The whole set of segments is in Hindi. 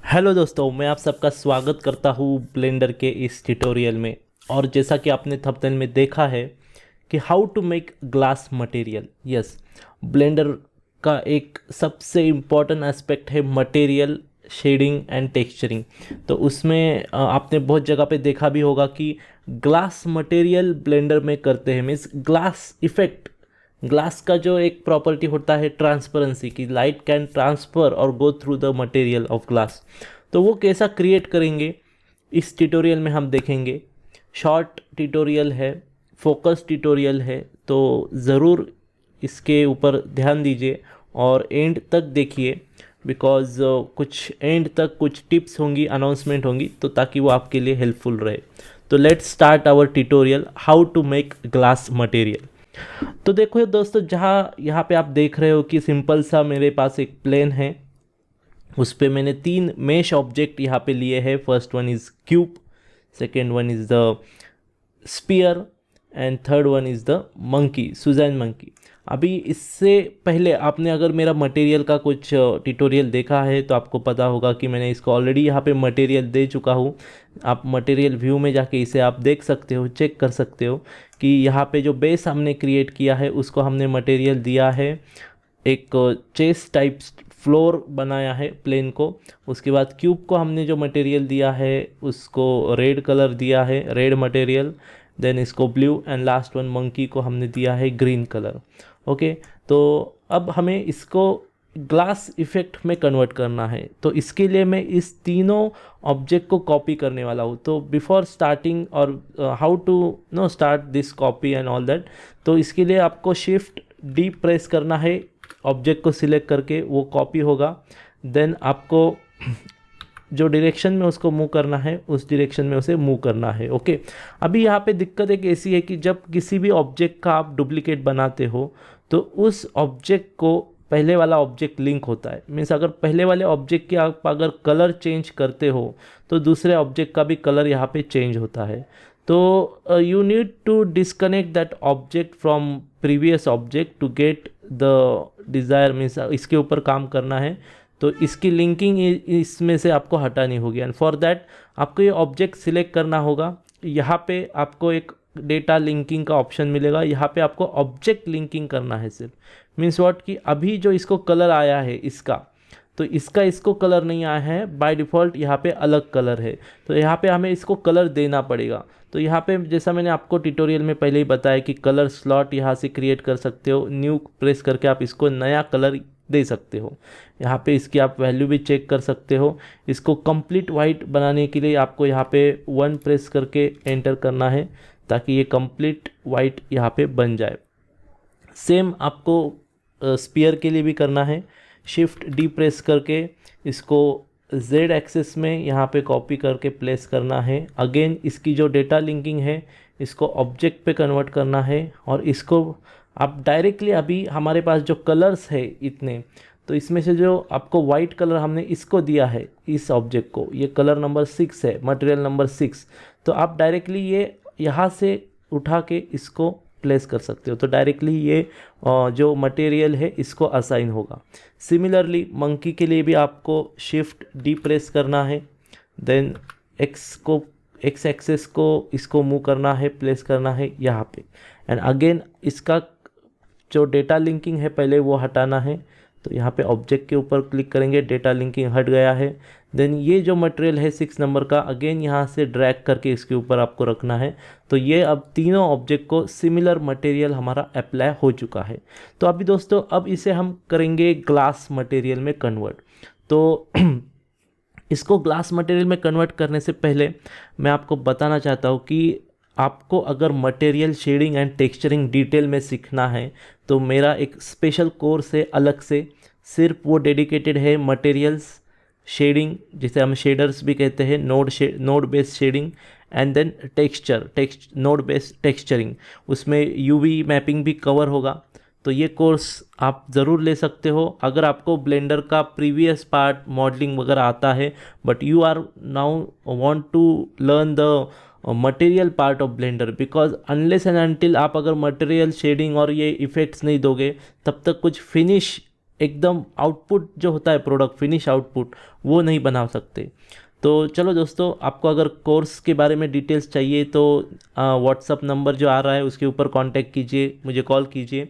हेलो दोस्तों, मैं आप सबका स्वागत करता हूँ ब्लेंडर के इस ट्यूटोरियल में। और जैसा कि आपने थंबनेल में देखा है कि how to make glass material. Yes, Blender का एक सबसे इम्पॉर्टेंट एस्पेक्ट है मटेरियल शेडिंग एंड टेक्सचरिंग। तो उसमें आपने बहुत जगह पे देखा भी होगा कि ग्लास मटेरियल ब्लेंडर में करते हैं, मीन्स ग्लास इफेक्ट। ग्लास का जो एक प्रॉपर्टी होता है ट्रांसपेरेंसी, की लाइट कैन ट्रांसफर और go through the material of glass. तो वो कैसा क्रिएट करेंगे इस ट्यूटोरियल में हम देखेंगे। शॉर्ट ट्यूटोरियल है, फोकस ट्यूटोरियल है, तो ज़रूर इसके ऊपर ध्यान दीजिए और एंड तक देखिए, बिकॉज कुछ एंड तक कुछ टिप्स होंगी, अनाउंसमेंट होंगी, तो ताकि वो आपके लिए हेल्पफुल रहे। तो let's start our tutorial how to make glass material. तो देखो दोस्तों, जहाँ यहाँ पे आप देख रहे हो कि सिंपल सा मेरे पास एक प्लेन है, उस पे मैंने तीन मेश ऑब्जेक्ट यहाँ पे लिए हैं। First one is cube, second one is the sphere and third one is the monkey, Suzanne monkey. अभी इससे पहले आपने अगर मेरा मटेरियल का कुछ ट्यूटोरियल देखा है तो आपको पता होगा कि मैंने इसको ऑलरेडी यहाँ पे मटेरियल दे चुका हूँ। आप मटेरियल व्यू में जाके इसे आप देख सकते हो, चेक कर सकते हो कि यहाँ पे जो बेस हमने क्रिएट किया है उसको हमने मटेरियल दिया है, एक चेस टाइप फ्लोर बनाया है प्लेन को। उसके बाद क्यूब को हमने जो मटेरियल दिया है उसको रेड कलर दिया है, रेड मटेरियल। देन इसको blue and last one monkey को हमने दिया है ग्रीन कलर। ओके, तो अब हमें इसको ग्लास इफेक्ट में कन्वर्ट करना है। तो इसके लिए मैं इस तीनों ऑब्जेक्ट को कॉपी करने वाला हूँ। तो बिफोर स्टार्टिंग और how to no start this copy and all that, तो इसके लिए आपको शिफ्ट डी प्रेस करना है, ऑब्जेक्ट को सिलेक्ट करके वो कॉपी होगा। देन आपको जो डायरेक्शन में उसको मूव करना है उस डायरेक्शन में उसे मूव करना है। ओके, अभी यहाँ पे दिक्कत एक ऐसी है कि जब किसी भी ऑब्जेक्ट का आप डुप्लीकेट बनाते हो तो उस ऑब्जेक्ट को पहले वाला ऑब्जेक्ट लिंक होता है। मीन्स अगर पहले वाले ऑब्जेक्ट के आप अगर कलर चेंज करते हो तो दूसरे ऑब्जेक्ट का भी कलर यहाँ पे चेंज होता है। तो you need to disconnect that object from previous object to get the desire, means इसके ऊपर काम करना है। तो इसकी लिंकिंग इसमें से आपको हटानी होगी एंड फॉर दैट आपको ये ऑब्जेक्ट सिलेक्ट करना होगा। यहाँ पे आपको एक डेटा लिंकिंग का ऑप्शन मिलेगा, यहाँ पे आपको ऑब्जेक्ट लिंकिंग करना है सिर्फ। मीन्स व्हाट कि अभी जो इसको कलर आया है इसका, तो इसका इसको कलर नहीं आया है, बाय डिफ़ॉल्ट यहाँ पे अलग कलर है। तो यहाँ पे हमें इसको कलर देना पड़ेगा। तो यहाँ पे जैसा मैंने आपको ट्यूटोरियल में पहले ही बताया कि कलर स्लॉट यहाँ से क्रिएट कर सकते हो, न्यू प्रेस करके आप इसको नया कलर दे सकते हो। यहाँ पे इसकी आप वैल्यू भी चेक कर सकते हो। इसको कंप्लीट वाइट बनाने के लिए आपको यहाँ पे 1 प्रेस करके एंटर करना है ताकि ये कंप्लीट वाइट यहाँ पे बन जाए। सेम आपको स्पीयर के लिए भी करना है। शिफ्ट डी प्रेस करके इसको जेड एक्सिस में यहाँ पे कॉपी करके प्लेस करना है। अगेन इसकी जो डेटा लिंकिंग है इसको ऑब्जेक्ट पे कन्वर्ट करना है और इसको आप डायरेक्टली, अभी हमारे पास जो कलर्स है इतने, तो इसमें से जो आपको वाइट कलर हमने इसको दिया है इस ऑब्जेक्ट को, ये कलर नंबर 6 है, मटेरियल नंबर 6। तो आप डायरेक्टली ये यहाँ से उठा के इसको प्लेस कर सकते हो। तो डायरेक्टली ये जो मटेरियल है इसको असाइन होगा। सिमिलरली मंकी के लिए भी आपको शिफ्ट डी प्रेस करना है, देन एक्स एक्सेस को इसको मूव करना है, प्लेस करना है यहाँ पे। एंड अगेन इसका जो डेटा लिंकिंग है पहले वो हटाना है। तो यहाँ पे ऑब्जेक्ट के ऊपर क्लिक करेंगे, डेटा लिंकिंग हट गया है। देन ये जो मटेरियल है 6 नंबर का, अगेन यहाँ से ड्रैग करके इसके ऊपर आपको रखना है। तो ये अब तीनों ऑब्जेक्ट को सिमिलर मटेरियल हमारा अप्लाई हो चुका है। तो अभी दोस्तों, अब इसे हम करेंगे ग्लास मटेरियल में कन्वर्ट। तो इसको ग्लास मटेरियल में कन्वर्ट करने से पहले मैं आपको बताना चाहता हूँ कि आपको अगर material shading and texturing detail में सीखना है तो मेरा एक स्पेशल कोर्स है अलग से, सिर्फ वो डेडिकेटेड है मटेरियल्स शेडिंग, जिसे हम शेडर्स भी कहते हैं, node based shading and then node based texturing. उसमें यूवी मैपिंग भी कवर होगा। तो ये कोर्स आप ज़रूर ले सकते हो अगर आपको ब्लेंडर का प्रीवियस पार्ट मॉडलिंग वगैरह आता है, but you are now want to learn the material part of Blender, because unless and until आप अगर मटेरियल शेडिंग और ये इफ़ेक्ट्स नहीं दोगे तब तक कुछ फिनिश एकदम आउटपुट जो होता है प्रोडक्ट फिनिश आउटपुट वो नहीं बना सकते। तो चलो दोस्तों, आपको अगर कोर्स के बारे में डिटेल्स चाहिए तो व्हाट्सअप नंबर जो आ रहा है उसके ऊपर कांटेक्ट कीजिए, मुझे कॉल कीजिए।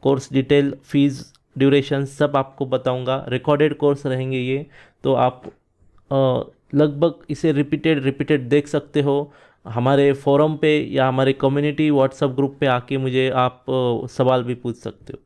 कोर्स डिटेल, फीस, ड्यूरेशन सब आपको बताऊंगा। रिकॉर्डेड कोर्स रहेंगे ये, तो आप लगभग इसे रिपीटेड देख सकते हो। हमारे फोरम पे या हमारे कम्युनिटी व्हाट्सएप ग्रुप पे आके मुझे आप सवाल भी पूछ सकते हो।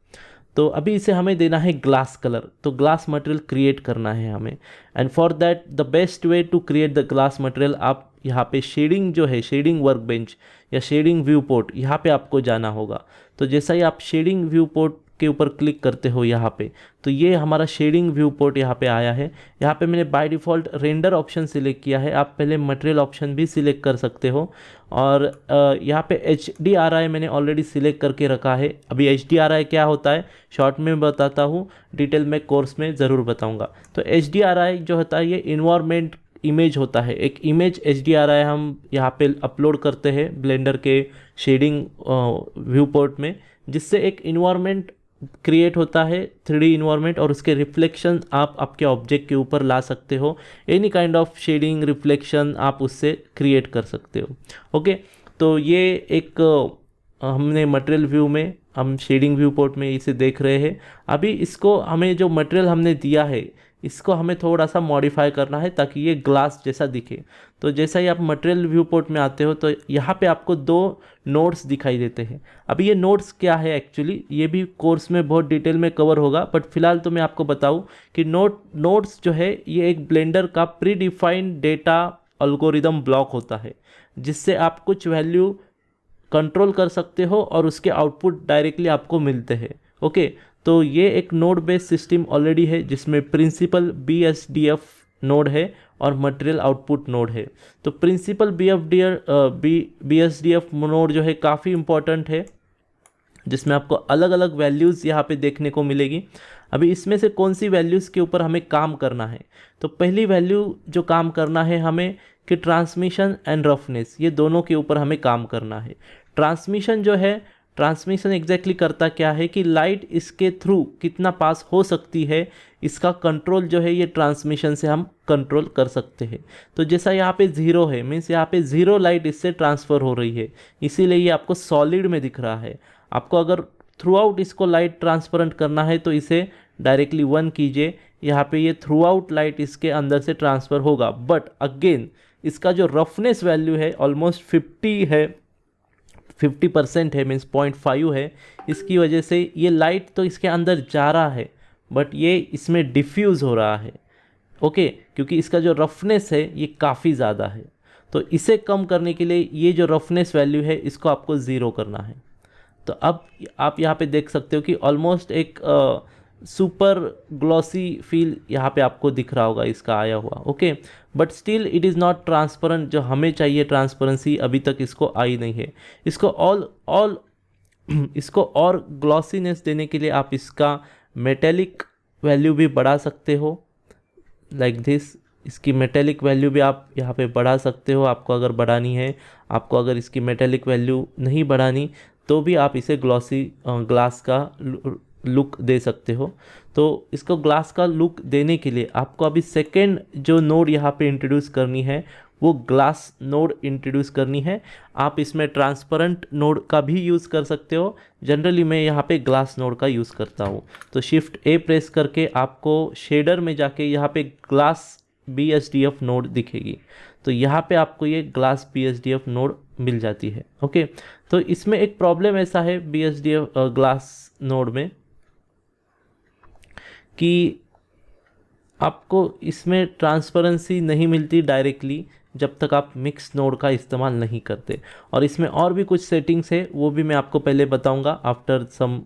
तो अभी इसे हमें देना है ग्लास कलर, तो ग्लास मटेरियल क्रिएट करना है हमें। And for that the best way to create the glass material, आप यहाँ पे शेडिंग जो है, शेडिंग वर्क बेंच या शेडिंग व्यू पोर्ट, यहाँ पे आपको जाना होगा। तो जैसा ही आप शेडिंग व्यू पोर्ट के ऊपर क्लिक करते हो यहाँ पे, तो ये हमारा शेडिंग व्यू पोर्ट यहाँ पे आया है। यहाँ पे मैंने by default render option select किया है, आप पहले मटेरियल ऑप्शन भी सिलेक्ट कर सकते हो। और यहाँ पे HDRI मैंने ऑलरेडी सिलेक्ट करके रखा है। अभी HDRI क्या होता है शॉर्ट में बताता हूँ, डिटेल में कोर्स में ज़रूर बताऊँगा। तो HDRI जो होता है ये इन्वायरमेंट इमेज होता है। एक इमेज HDRI हम यहाँ पे अपलोड करते हैं ब्लेंडर के शेडिंग व्यू पोर्ट में, जिससे एक इन्वायरमेंट क्रिएट होता है, 3D इन्वायरमेंट, और उसके रिफ्लेक्शन आप आपके ऑब्जेक्ट के ऊपर ला सकते हो। Any kind of shading reflection आप उससे क्रिएट कर सकते हो। ओके, तो ये एक हमने मटेरियल व्यू में, हम शेडिंग व्यू पोर्ट में इसे देख रहे हैं। अभी इसको हमें जो मटेरियल हमने दिया है इसको हमें थोड़ा सा मॉडिफाई करना है ताकि ये ग्लास जैसा दिखे। तो जैसा ही आप मटेरियल व्यू पोर्ट में आते हो तो यहाँ पे आपको 2 नोड्स दिखाई देते हैं। अभी ये नोड्स क्या है एक्चुअली, ये भी कोर्स में बहुत डिटेल में कवर होगा, बट फिलहाल तो मैं आपको बताऊँ कि नोड्स जो है ये एक ब्लेंडर का pre defined data algorithm block होता है, जिससे आप कुछ वैल्यू कंट्रोल कर सकते हो और उसके आउटपुट डायरेक्टली आपको मिलते हैं। ओके, तो ये एक नोड बेस्ड सिस्टम ऑलरेडी है जिसमें प्रिंसिपल BSDF नोड है और मटेरियल आउटपुट नोड है। तो प्रिंसिपल BSDF नोड जो है काफ़ी इंपॉर्टेंट है, जिसमें आपको अलग अलग वैल्यूज़ यहाँ पे देखने को मिलेगी। अभी इसमें से कौन सी वैल्यूज़ के ऊपर हमें काम करना है, तो पहली वैल्यू जो काम करना है हमें कि ट्रांसमिशन एंड रफनेस, ये दोनों के ऊपर हमें काम करना है। ट्रांसमिशन जो है, ट्रांसमिशन एग्जैक्टली करता क्या है कि लाइट इसके थ्रू कितना पास हो सकती है, इसका कंट्रोल जो है ये ट्रांसमिशन से हम कंट्रोल कर सकते हैं। तो जैसा यहाँ पे 0 है, मीन्स यहाँ पे 0 लाइट इससे ट्रांसफ़र हो रही है, इसीलिए ये आपको सॉलिड में दिख रहा है। आपको अगर थ्रू आउट इसको लाइट ट्रांसपेरेंट करना है तो इसे डायरेक्टली 1 कीजिए, यहाँ पे ये थ्रू आउट लाइट इसके अंदर से ट्रांसफ़र होगा। बट अगेन इसका जो रफनेस वैल्यू है ऑलमोस्ट 50% है, मीन्स 0.5 है। इसकी वजह से ये लाइट तो इसके अंदर जा रहा है बट ये इसमें डिफ्यूज़ हो रहा है। ओके, क्योंकि इसका जो रफनेस है ये काफ़ी ज़्यादा है। तो इसे कम करने के लिए ये जो रफनेस वैल्यू है इसको आपको 0 करना है। तो अब आप यहाँ पे देख सकते हो कि ऑलमोस्ट एक सुपर ग्लॉसी फील यहाँ पे आपको दिख रहा होगा इसका आया हुआ। Okay, but still it is not transparent, जो हमें चाहिए ट्रांसपेरेंसी अभी तक इसको आई नहीं है। इसको और ग्लॉसीनेस देने के लिए आप इसका मेटेलिक वैल्यू भी बढ़ा सकते हो, लाइक दिस। इसकी मेटेलिक वैल्यू भी आप यहाँ पे बढ़ा सकते हो, आपको अगर बढ़ानी है। आपको अगर इसकी मेटेलिक वैल्यू नहीं बढ़ानी तो भी आप इसे ग्लास का लुक दे सकते हो। तो इसको ग्लास का लुक देने के लिए आपको अभी सेकेंड जो नोड यहाँ पे इंट्रोड्यूस करनी है वो ग्लास नोड इंट्रोड्यूस करनी है। आप इसमें ट्रांसपेरेंट नोड का भी यूज़ कर सकते हो, जनरली मैं यहाँ पे ग्लास नोड का यूज़ करता हूँ। तो शिफ्ट A प्रेस करके आपको शेडर में जाके यहाँ पे ग्लास BSDF नोड दिखेगी, तो यहाँ पे आपको ये ग्लास BSDF नोड मिल जाती है। ओके, तो इसमें एक प्रॉब्लम ऐसा है BSDF ग्लास नोड में कि आपको इसमें ट्रांसपेरेंसी नहीं मिलती डायरेक्टली जब तक आप मिक्स नोड का इस्तेमाल नहीं करते। और इसमें और भी कुछ सेटिंग्स है, वो भी मैं आपको पहले बताऊंगा आफ्टर सम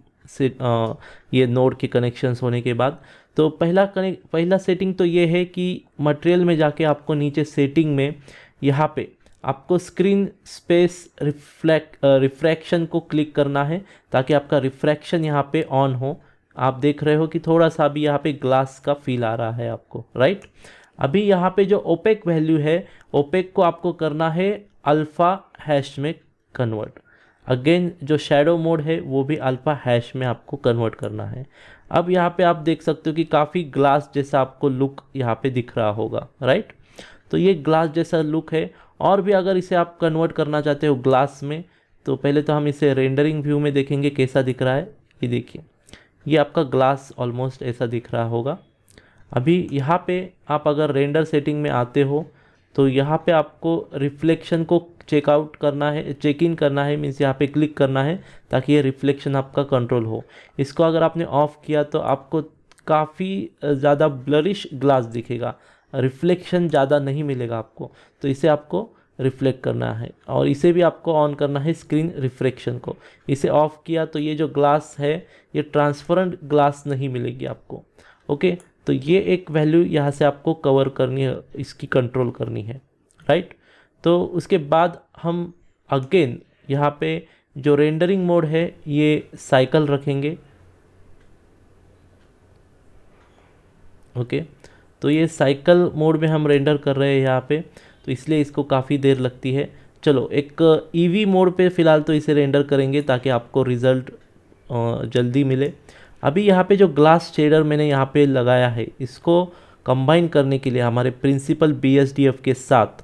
ये नोड के कनेक्शंस होने के बाद। तो पहला सेटिंग तो ये है कि मटेरियल में जाके आपको नीचे सेटिंग में यहाँ पे आपको स्क्रीन स्पेस रिफ्रैक्शन को क्लिक करना है ताकि आपका रिफ्रैक्शन यहाँ पे ऑन हो। आप देख रहे हो कि थोड़ा सा भी यहाँ पे ग्लास का फील आ रहा है आपको, राइट। अभी यहाँ पे जो ओपेक वैल्यू है, ओपेक को आपको करना है अल्फ़ा हैश में कन्वर्ट। अगेन जो शैडो मोड है वो भी अल्फ़ा हैश में आपको कन्वर्ट करना है। अब यहाँ पे आप देख सकते हो कि काफ़ी ग्लास जैसा आपको लुक यहाँ पे दिख रहा होगा, राइट। तो ये ग्लास जैसा लुक है। और भी अगर इसे आप कन्वर्ट करना चाहते हो ग्लास में, तो पहले तो हम इसे रेंडरिंग व्यू में देखेंगे कैसा दिख रहा है। ये देखिए, ये आपका ग्लास ऑलमोस्ट ऐसा दिख रहा होगा। अभी यहाँ पे आप अगर रेंडर सेटिंग में आते हो तो यहाँ पे आपको रिफ्लेक्शन को चेकआउट करना है, चेक इन करना है, मीन्स यहाँ पे क्लिक करना है ताकि ये रिफ्लेक्शन आपका कंट्रोल हो। इसको अगर आपने ऑफ़ किया तो आपको काफ़ी ज़्यादा ब्लरिश ग्लास दिखेगा, रिफ्लेक्शन ज़्यादा नहीं मिलेगा आपको। तो इसे आपको रिफ्लेक्ट करना है और इसे भी आपको ऑन करना है, स्क्रीन रिफ्लेक्शन को। इसे ऑफ़ किया तो ये जो ग्लास है ये ट्रांसपेरेंट ग्लास नहीं मिलेगी आपको। ओके, तो ये एक वैल्यू यहाँ से आपको कवर करनी है, इसकी कंट्रोल करनी है, राइट। तो उसके बाद हम अगेन यहाँ पे जो रेंडरिंग मोड है ये साइकिल रखेंगे। ओके, तो ये साइकिल मोड में हम रेंडर कर रहे हैं यहाँ पे, तो इसलिए इसको काफ़ी देर लगती है। चलो एक ईवी मोड पे फ़िलहाल तो इसे रेंडर करेंगे ताकि आपको रिज़ल्ट जल्दी मिले। अभी यहाँ पे जो ग्लास शेडर मैंने यहाँ पे लगाया है, इसको कंबाइन करने के लिए हमारे प्रिंसिपल BSDF के साथ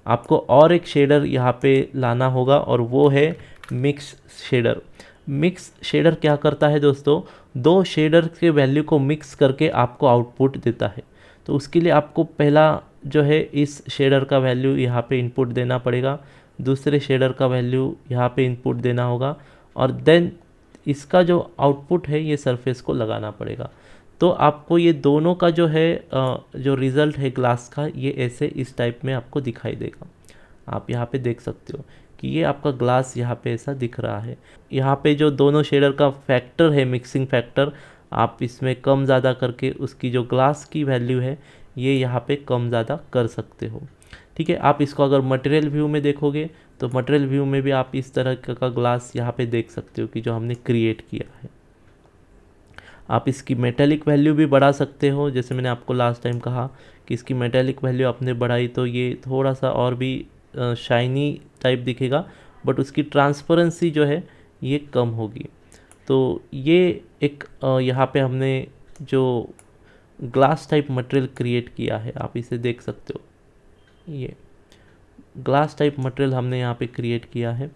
आपको और एक शेडर यहाँ पे लाना होगा और वो है मिक्स शेडर। मिक्स शेडर क्या करता है दोस्तों, दो शेडर के वैल्यू को मिक्स करके आपको आउटपुट देता है। तो उसके लिए आपको पहला जो है इस शेडर का वैल्यू यहाँ पे इनपुट देना पड़ेगा, दूसरे शेडर का वैल्यू यहाँ पे इनपुट देना होगा और देन इसका जो आउटपुट है ये सरफेस को लगाना पड़ेगा। तो आपको ये दोनों का जो है जो रिज़ल्ट है ग्लास का, ये ऐसे इस टाइप में आपको दिखाई देगा। आप यहाँ पे देख सकते हो कि ये आपका ग्लास यहाँ पे ऐसा दिख रहा है। यहाँ पे जो दोनों शेडर का फैक्टर है, मिक्सिंग फैक्टर, आप इसमें कम ज़्यादा करके उसकी जो ग्लास की वैल्यू है ये यहाँ पे कम ज़्यादा कर सकते हो। ठीक है, आप इसको अगर मटेरियल व्यू में देखोगे तो मटेरियल व्यू में भी आप इस तरह का ग्लास यहाँ पे देख सकते हो कि जो हमने क्रिएट किया है। आप इसकी मेटेलिक वैल्यू भी बढ़ा सकते हो, जैसे मैंने आपको लास्ट टाइम कहा कि इसकी मेटेलिक वैल्यू आपने बढ़ाई तो ये थोड़ा सा और भी शाइनी टाइप दिखेगा, बट उसकी ट्रांसपेरेंसी जो है ये कम होगी। तो ये एक यहाँ पे हमने जो ग्लास टाइप मटेरियल क्रिएट किया है, आप इसे देख सकते हो। ये ग्लास टाइप मटेरियल हमने यहाँ पे क्रिएट किया है।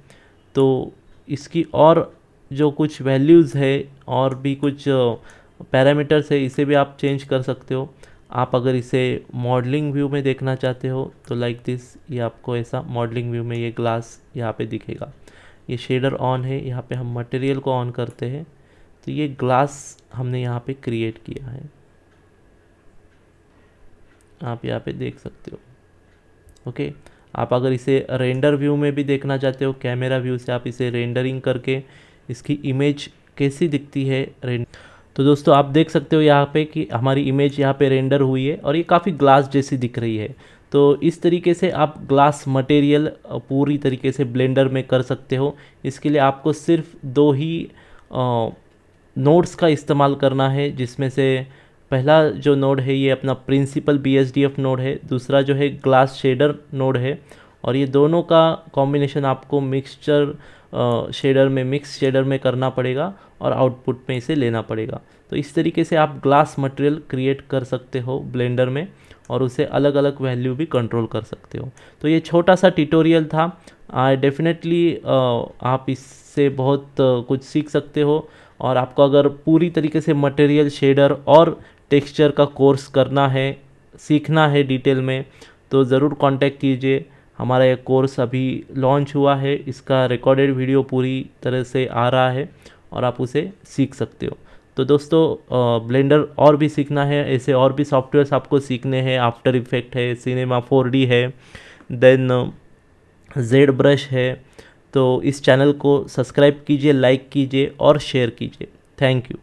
तो इसकी और जो कुछ वैल्यूज़ है और भी कुछ पैरामीटर्स है, इसे भी आप चेंज कर सकते हो। आप अगर इसे मॉडलिंग व्यू में देखना चाहते हो तो लाइक दिस, ये आपको ऐसा मॉडलिंग व्यू में ये ग्लास यहाँ पे दिखेगा। ये शेडर ऑन है, यहाँ पे हम मटेरियल को ऑन करते हैं तो ये ग्लास हमने यहाँ पे क्रिएट किया है, आप यहाँ पे देख सकते हो। ओके, आप अगर इसे रेंडर व्यू में भी देखना चाहते हो, कैमरा व्यू से आप इसे रेंडरिंग करके इसकी इमेज कैसी दिखती है तो दोस्तों आप देख सकते हो यहाँ पे कि हमारी इमेज यहाँ पे रेंडर हुई है और ये काफ़ी ग्लास जैसी दिख रही है। तो इस तरीके से आप ग्लास मटेरियल पूरी तरीके से ब्लेंडर में कर सकते हो। इसके लिए आपको सिर्फ दो ही नोड्स का इस्तेमाल करना है, जिसमें से पहला जो नोड है ये अपना प्रिंसिपल BSDF नोड है, दूसरा जो है ग्लास शेडर नोड है, और ये दोनों का कॉम्बिनेशन आपको मिक्सचर शेडर में, मिक्स शेडर में करना पड़ेगा और आउटपुट में इसे लेना पड़ेगा। तो इस तरीके से आप ग्लास मटेरियल क्रिएट कर सकते हो ब्लेंडर में और उसे अलग अलग वैल्यू भी कंट्रोल कर सकते हो। तो ये छोटा सा ट्यूटोरियल था। डेफिनेटली आप इससे बहुत कुछ सीख सकते हो, और आपको अगर पूरी तरीके से मटेरियल, शेडर और टेक्सचर का कोर्स करना है, सीखना है डिटेल में, तो ज़रूर कांटेक्ट कीजिए। हमारा ये कोर्स अभी लॉन्च हुआ है, इसका रिकॉर्डेड वीडियो पूरी तरह से आ रहा है और आप उसे सीख सकते हो। तो दोस्तों ब्लेंडर और भी सीखना है, ऐसे और भी सॉफ्टवेयर्स आपको सीखने हैं। आफ्टर इफेक्ट है, सिनेमा 4D है, देन ZBrush है। तो इस चैनल को सब्सक्राइब कीजिए, लाइक कीजिए और शेयर कीजिए। Thank you.